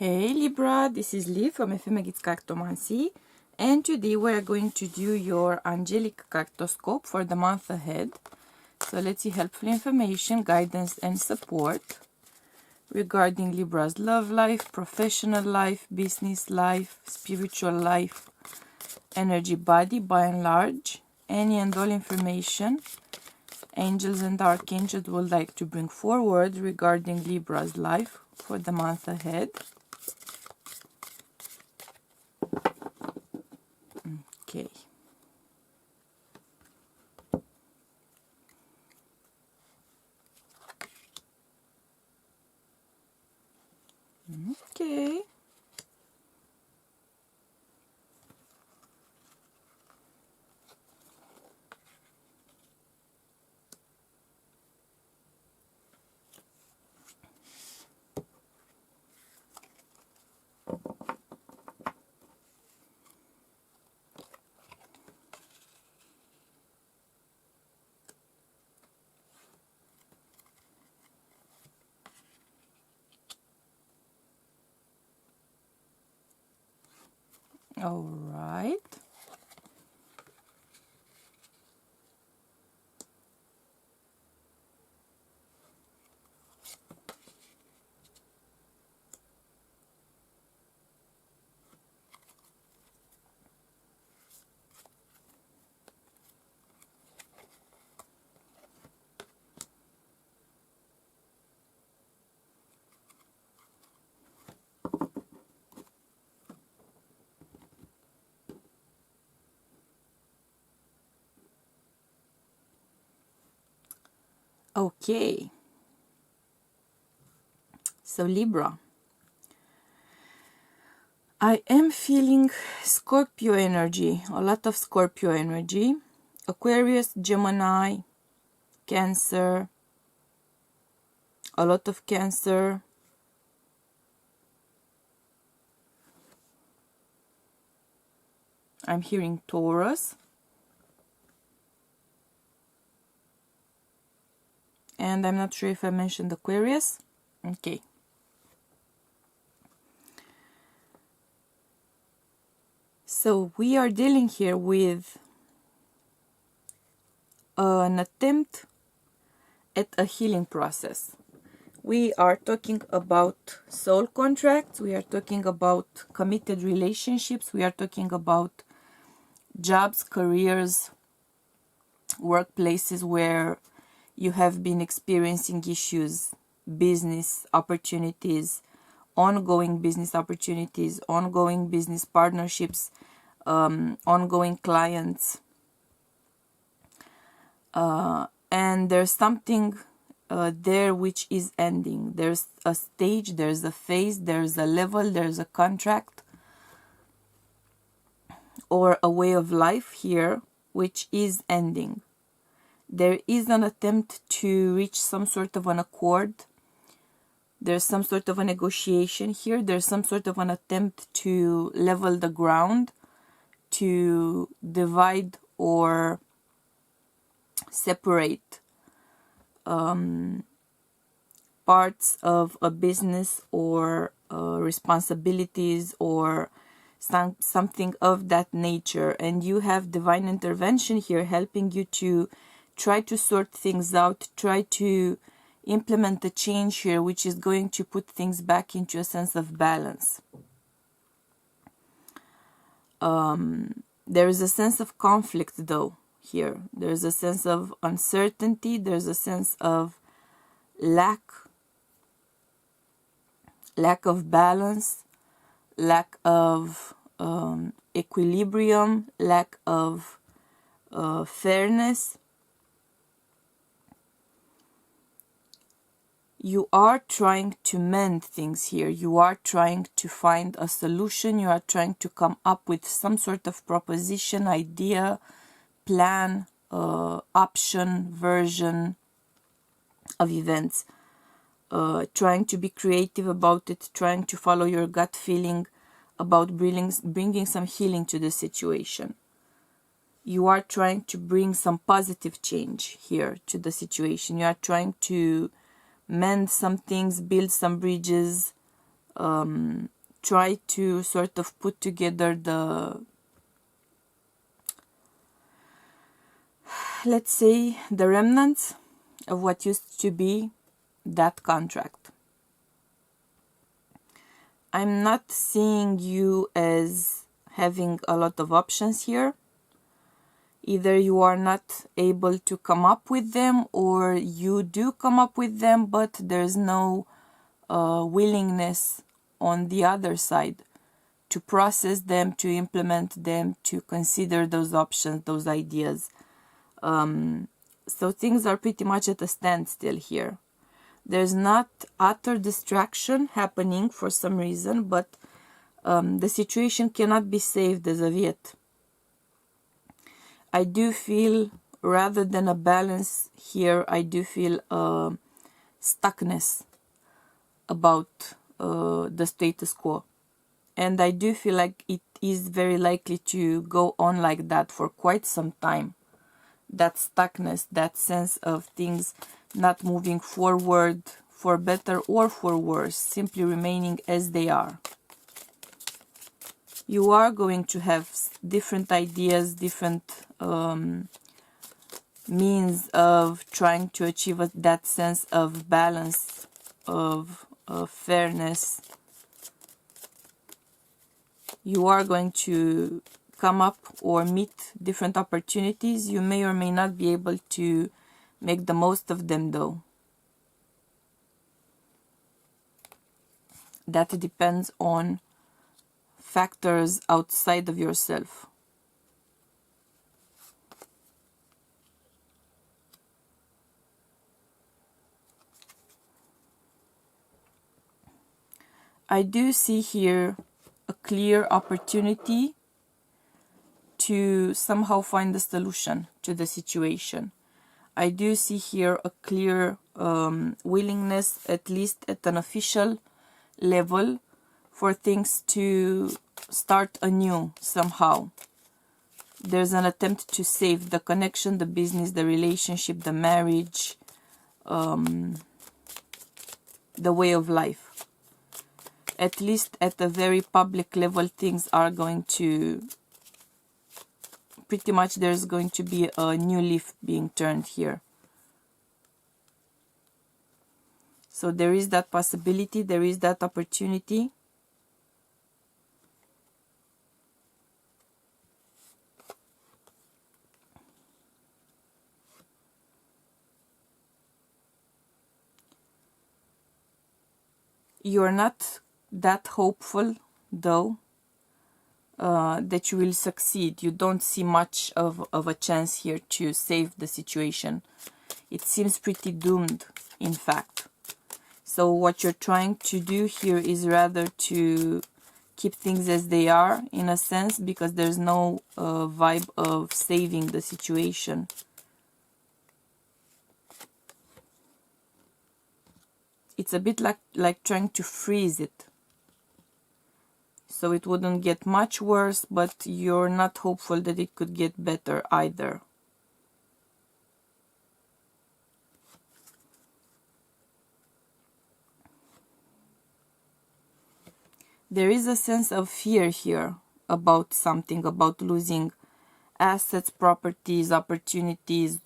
Hey Libra, this is Liv from Libra Angelic Cartomancy, and today we are going to do your Angelic Cartoscope for the month ahead. So let's see helpful information, guidance and support regarding Libra's love life, professional life, business life, spiritual life, energy body by and large, any and all information angels and archangels would like to bring forward regarding Libra's life for the month ahead. Okay. Okay. All right. Okay. So Libra, I am feeling Scorpio energy, a lot of Scorpio energy, Aquarius, Gemini, Cancer, a lot of Cancer, I'm hearing Taurus, and I'm not sure if I mentioned Aquarius. Okay. So we are dealing here with an attempt at a healing process. We are talking about soul contracts, we are talking about committed relationships, we are talking about jobs, careers, workplaces where you have been experiencing issues, business opportunities, ongoing business opportunities, ongoing business partnerships, ongoing clients. And there's something there which is ending. There's a stage, there's a phase, there's a level, there's a contract or a way of life here which is ending. There is an attempt to reach some sort of an accord. There's some sort of a negotiation here. There's some sort of an attempt to level the ground, to divide or separate parts of a business or responsibilities or something of that nature. And you have divine intervention here helping you to try to sort things out, try to implement a change here which is going to put things back into a sense of balance. There is a sense of conflict though here. There's a sense of uncertainty, there's a sense of lack of balance, lack of equilibrium, lack of fairness. You are trying to mend things here. You are trying to find a solution. You are trying to come up with some sort of proposition, idea, plan, option, version of events. Trying to be creative about it, trying to follow your gut feeling about bringing some healing to the situation. You are trying to bring some positive change here to the situation. You are trying to mend some things, build some bridges, try to sort of put together the, let's say, the remnants of what used to be that contract. I'm not seeing you as having a lot of options here. Either you are not able to come up with them, or you do come up with them, but there's no willingness on the other side to process them, to implement them, to consider those options, those ideas. So things are pretty much at a standstill here. There's not utter distraction happening for some reason, but the situation cannot be saved as of yet. I do feel, rather than a balance here, I do feel stuckness about the status quo. And I do feel like it is very likely to go on like that for quite some time. That stuckness, that sense of things not moving forward for better or for worse, simply remaining as they are. You are going to have different ideas, different means of trying to achieve that sense of balance, of fairness. You are going to come up or meet different opportunities. You may or may not be able to make the most of them, though. That depends on factors outside of yourself. I do see here a clear opportunity to somehow find a solution to the situation. I do see here a clear willingness, at least at an official level, for things to start anew somehow. There's an attempt to save the connection, the business, the relationship, the marriage, the way of life. At least at a very public level, things are going to, pretty much there's going to be a new leaf being turned here. So there is that possibility, there is that opportunity. You're not that hopeful, though, that you will succeed. You don't see much of a chance here to save the situation. It seems pretty doomed, in fact. So what you're trying to do here is rather to keep things as they are, in a sense, because there's no vibe of saving the situation. It's a bit like trying to freeze it. So it wouldn't get much worse, but you're not hopeful that it could get better either. There is a sense of fear here about something, about losing assets, properties, opportunities,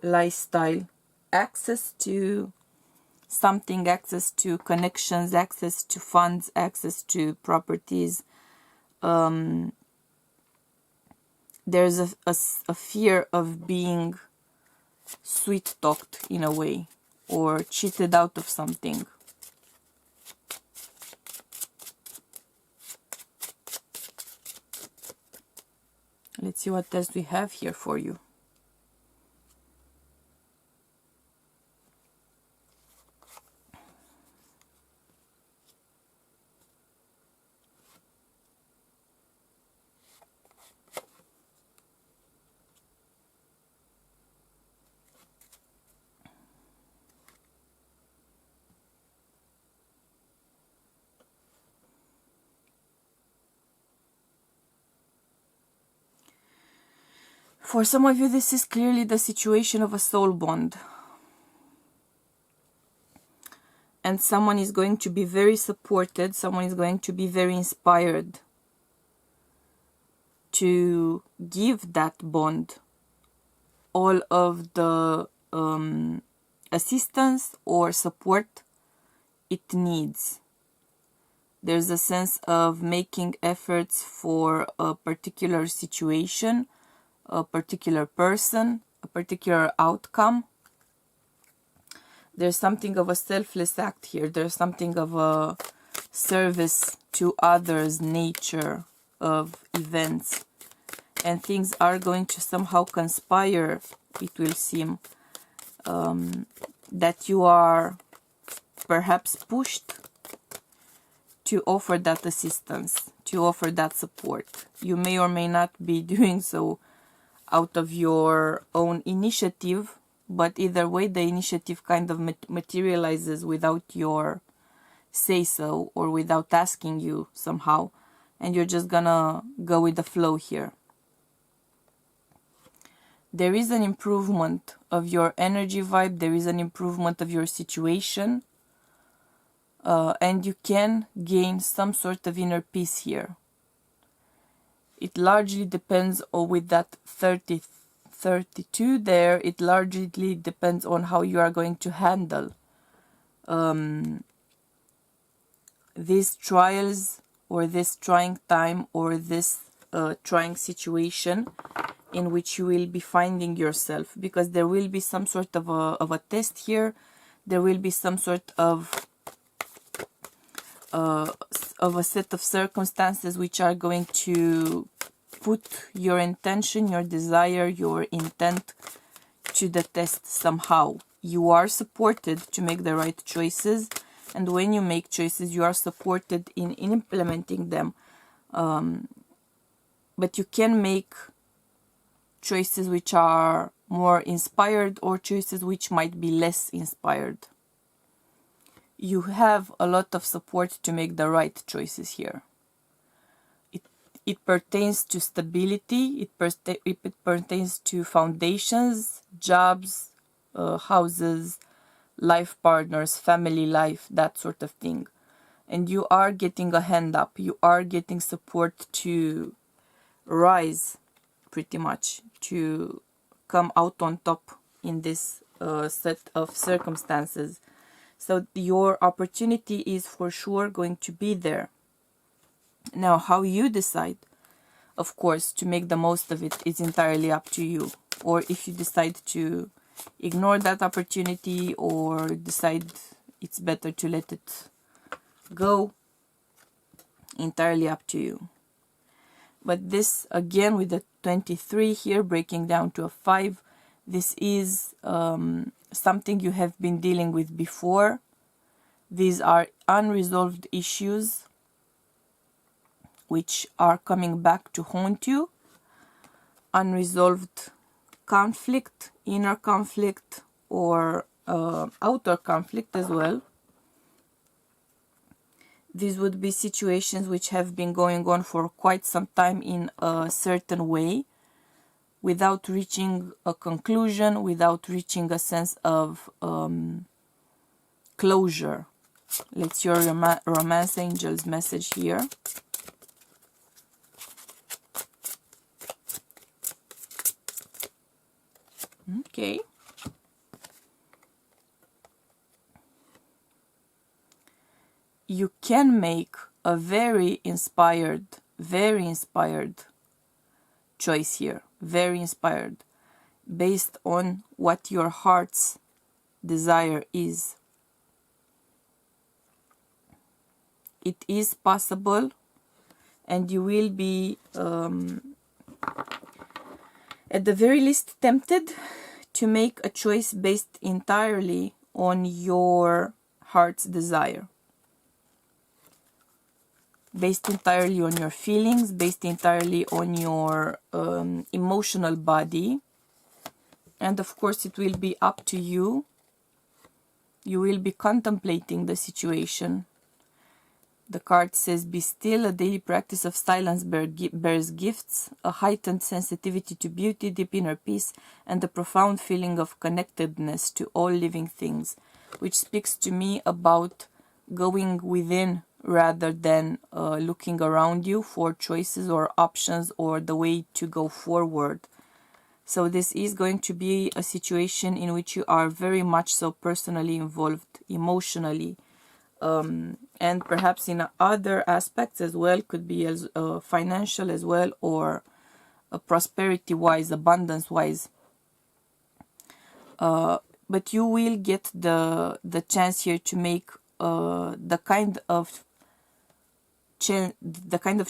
lifestyle, access to something, access to connections, access to funds, access to properties. There's a fear of being sweet-talked in a way, or cheated out of something. Let's see what else we have here for you. For some of you, this is clearly the situation of a soul bond. and someone is going to be very supported, someone is going to be very inspired to give that bond all of the assistance or support it needs. There's a sense of making efforts for a particular situation, a particular person, a particular outcome. There's something of a selfless act here. There's something of a service to others nature of events. And things are going to somehow conspire, it will seem, that you are perhaps pushed to offer that assistance, to offer that support. You may or may not be doing so out of your own initiative, but either way the initiative kind of materializes without your say-so or without asking you somehow, and you're just gonna go with the flow here. There is an improvement of your energy vibe, there is an improvement of your situation, and you can gain some sort of inner peace here. It largely depends on, with that 32 there, it largely depends on how you are going to handle these trials or this trying time or this trying situation in which you will be finding yourself, because there will be some sort of a test here. There will be some sort of a set of circumstances which are going to put your intention, your desire, your intent to the test somehow. You are supported to make the right choices, and when you make choices you are supported in implementing them, but you can make choices which are more inspired or choices which might be less inspired. You have a lot of support to make the right choices here. It pertains to stability, it pertains to foundations, jobs, houses, life partners, family life, that sort of thing. And you are getting a hand up, you are getting support to rise, pretty much, to come out on top in this set of circumstances. So your opportunity is for sure going to be there. Now, how you decide, of course, to make the most of it is entirely up to you. Or if you decide to ignore that opportunity or decide it's better to let it go, entirely up to you. But this, again, with the 23 here, breaking down to a 5, this is something you have been dealing with before. These are unresolved issues which are coming back to haunt you. Unresolved conflict, inner conflict, or outer conflict as well. These would be situations which have been going on for quite some time in a certain way, without reaching a conclusion, without reaching a sense of closure. Let's hear your romance angel's message here. Okay. You can make a very inspired choice here. Very inspired. Based on what your heart's desire is. It is possible, and you will be at the very least tempted to make a choice based entirely on your heart's desire. Based entirely on your feelings, based entirely on your emotional body. And of course it will be up to you. You will be contemplating the situation. The card says, be still, a daily practice of silence bears gifts, a heightened sensitivity to beauty, deep inner peace, and a profound feeling of connectedness to all living things. which speaks to me about going within rather than looking around you for choices or options or the way to go forward. So this is going to be a situation in which you are very much so personally involved, emotionally, and perhaps in other aspects as well, could be as financial as well, or prosperity-wise, abundance-wise. But you will get the chance here to make the kind of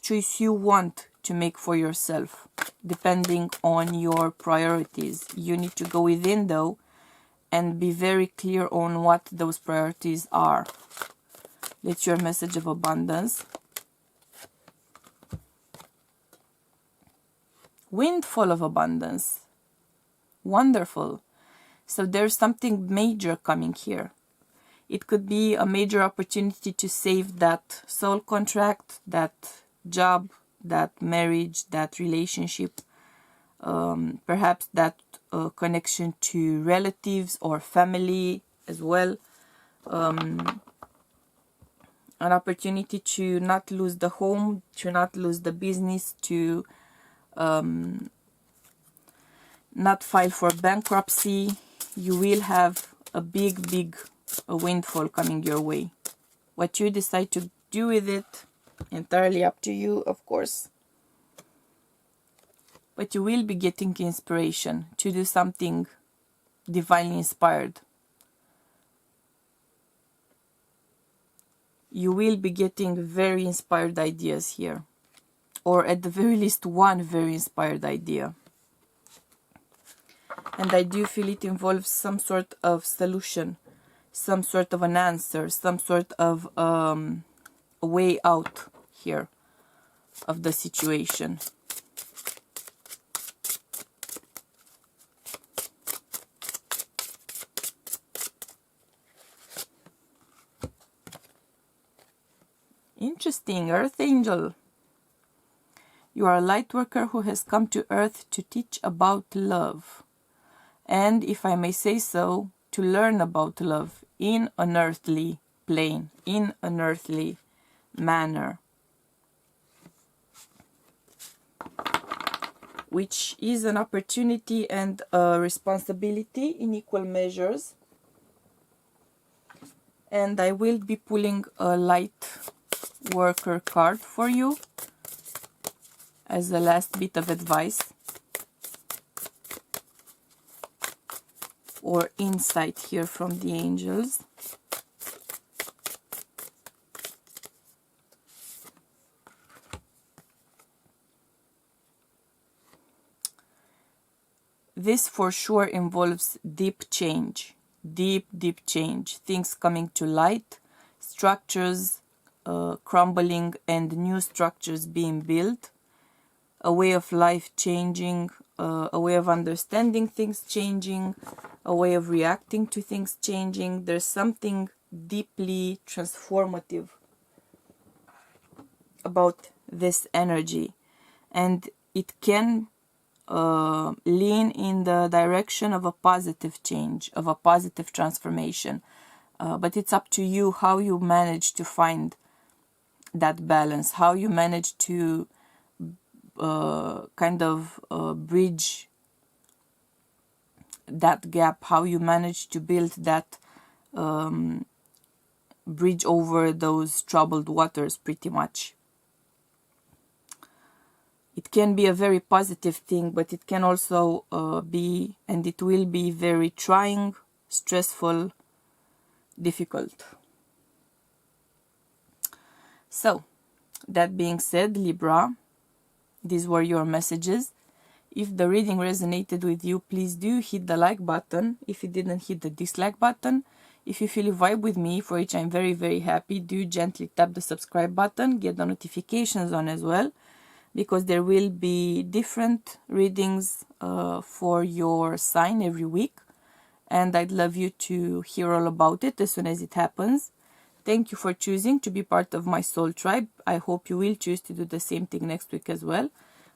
choice you want to make for yourself, depending on your priorities. You need to go within though and be very clear on what those priorities are. Let's your message of abundance. Windfall of abundance. Wonderful. So there's something major coming here. It could be a major opportunity to save that soul contract, that job, that marriage, that relationship, perhaps that connection to relatives or family as well. An opportunity to not lose the home, to not lose the business, to not file for bankruptcy. You will have a big windfall coming your way. What you decide to do with it, entirely up to you, of course. But you will be getting inspiration to do something divinely inspired. You will be getting very inspired ideas here. Or at the very least one very inspired idea. And I do feel it involves some sort of solution, some sort of an answer, some sort of a way out here of the situation. Interesting, Earth Angel. You are a light worker who has come to Earth to teach about love. And, if I may say so, to learn about love in an earthly plane, in an earthly manner. Which is an opportunity and a responsibility in equal measures. And I will be pulling a light worker card for you as a last bit of advice or insight here from the angels. This for sure involves deep change, deep change, things coming to light, structures crumbling and new structures being built, a way of life changing, a way of understanding things changing, a way of reacting to things changing. There's something deeply transformative about this energy, and it can lean in the direction of a positive change, of a positive transformation. But it's up to you how you manage to find that balance, how you manage to bridge that gap, how you manage to build that bridge over those troubled waters, pretty much. It can be a very positive thing, but it can also be, and it will be, very trying, stressful, difficult. So, that being said, Libra, these were your messages. If the reading resonated with you, please do hit the like button. If you didn't, hit the dislike button. If you feel a vibe with me, for which I'm very happy, do gently tap the subscribe button, get the notifications on as well, because there will be different readings for your sign every week, and I'd love you to hear all about it as soon as it happens. Thank you for choosing to be part of my soul tribe. I hope you will choose to do the same thing next week as well.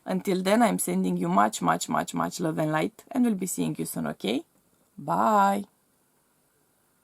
Until then, I'm sending you much love and light, and we'll be seeing you soon, okay? Bye!